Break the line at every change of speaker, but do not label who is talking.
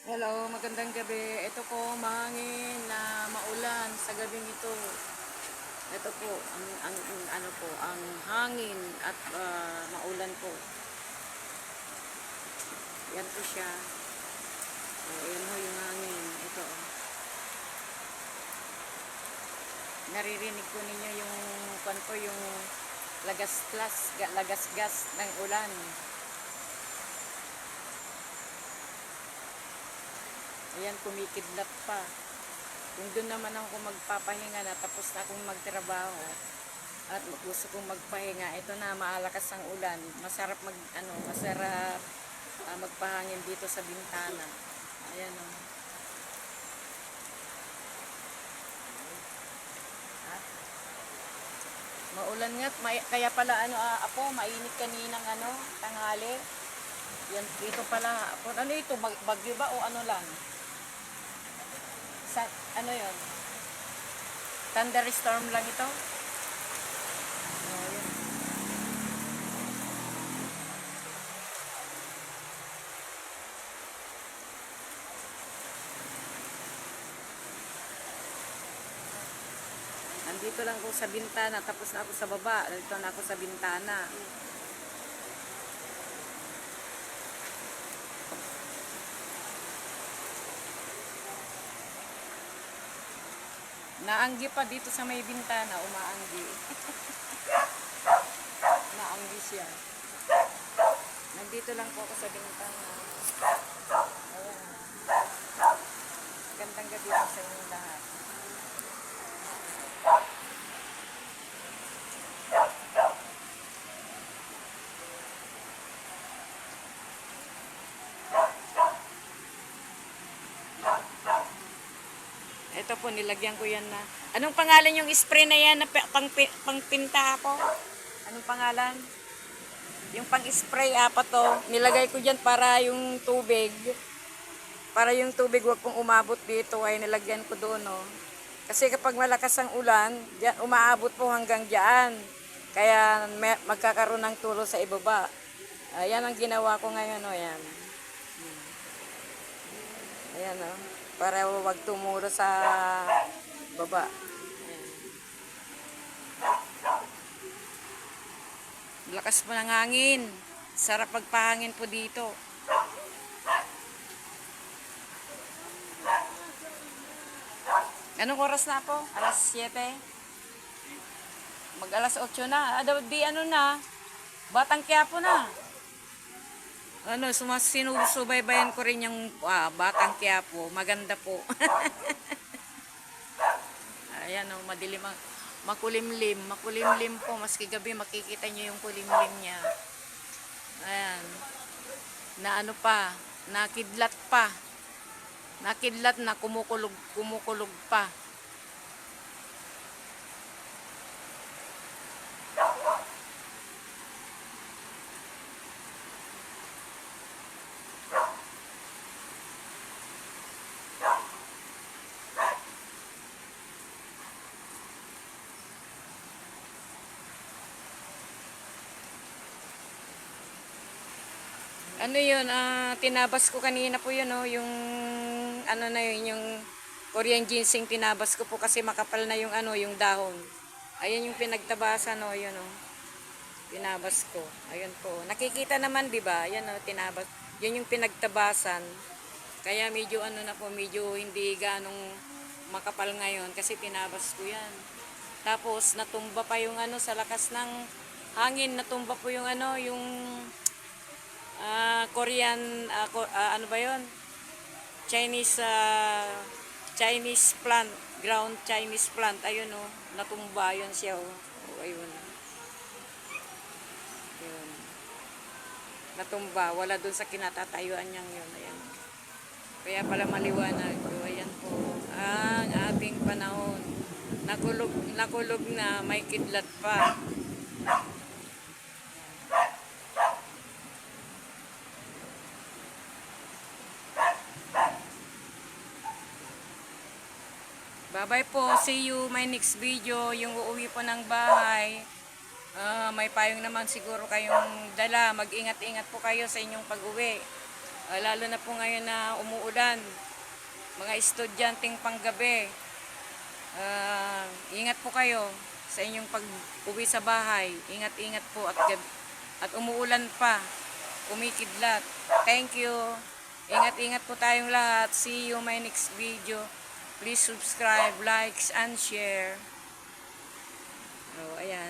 Hello, magandang gabi. Ito po, mahangin na maulan sa gabing ito. Ito po, ang ano po, ang hangin at maulan po. Yan po siya. Ayan ho yung hangin. Ito. Naririnig po ninyo yung kanto, yung lagas-gas ng ulan. Ayan, kumikidlat pa. Kung doon naman ako magpapahinga na, tapos na akong magtrabaho at gusto kong magpahinga, ito na, maalakas ang ulan. Masarap magpahangin dito sa bintana. Ayan o. Maulan nga, kaya pala mainit kaninang tanghali. Yan, dito pala, ano ito, bagyo ba o ano lang? Sa, ano yon? Thunderstorm lang ito? Oh, yun. Nandito lang ako sa bintana, tapos na ako sa baba. Nandito na ako sa bintana. Naanggi pa dito sa may bintana, umaanggi. Naanggi siya. Nandito lang po ako sa bintana. Ayan. Gandang gabi po sa inyong lahat. Ito po, nilagyan ko yan na. Anong pangalan yung spray na yan na pangpinta ako? Anong pangalan? Yung pang-spray apat to, nilagay ko dyan para yung tubig wag pong umabot dito, ay nilagyan ko doon, no. Kasi kapag malakas ang ulan, dyan, umaabot po hanggang dyan. Kaya magkakaroon ng tulo sa ibaba. Ayan ang ginawa ko ngayon, no, yan. Ayan, no. Para wag tumulo sa baba. Lakas po ng hangin. Sarap pagpahangin po dito. Anong oras na po? Alas 7? Mag alas 8 na. Di ano na. Batang Quiapo na. Sinusubaybayan ko rin yung Batang Quiapo. Maganda po. Ayan o, madilim. Makulimlim po. Maski gabi makikita nyo yung kulimlim niya. Ayan. Na ano pa. Nakidlat pa. Nakidlat na kumukulog pa. Ano yun, tinabas ko kanina po yun, oh, yung ano na yun, yung Korean ginseng tinabas ko po kasi makapal na yung yung dahon. Ayun yung pinagtabasan, oh, yun, oh. Tinabas ko. Ayun po. Nakikita naman, 'di ba? Ayun, oh, tinabas. Yun yung pinagtabasan. Kaya medyo medyo hindi ganong makapal ngayon kasi tinabas ko 'yan. Tapos natumba pa yung sa lakas ng hangin, natumba po yung yung Korean, ano ba yun? Chinese plant, ground Chinese plant. Ayun, oh, natumba yun siya, oh. Oh, ayun. Ayun. Natumba, wala dun sa kinatatayuan niyang yun. Ayan. Kaya pala maliwanag. So, ayan po. Ang ating panahon. Nakulog na, may kidlat pa. Bye-bye po. See you my next video. Yung uuwi po ng bahay. May payong naman siguro kayong dala. Mag-ingat-ingat po kayo sa inyong pag-uwi. Lalo na po ngayon na umuulan. Mga estudyanteng panggabi. Ingat po kayo sa inyong pag-uwi sa bahay. Ingat-ingat po at umuulan pa. Kumikidlat. Thank you. Ingat-ingat po tayong lahat. See you my next video. Please subscribe, likes, and share. Ayan.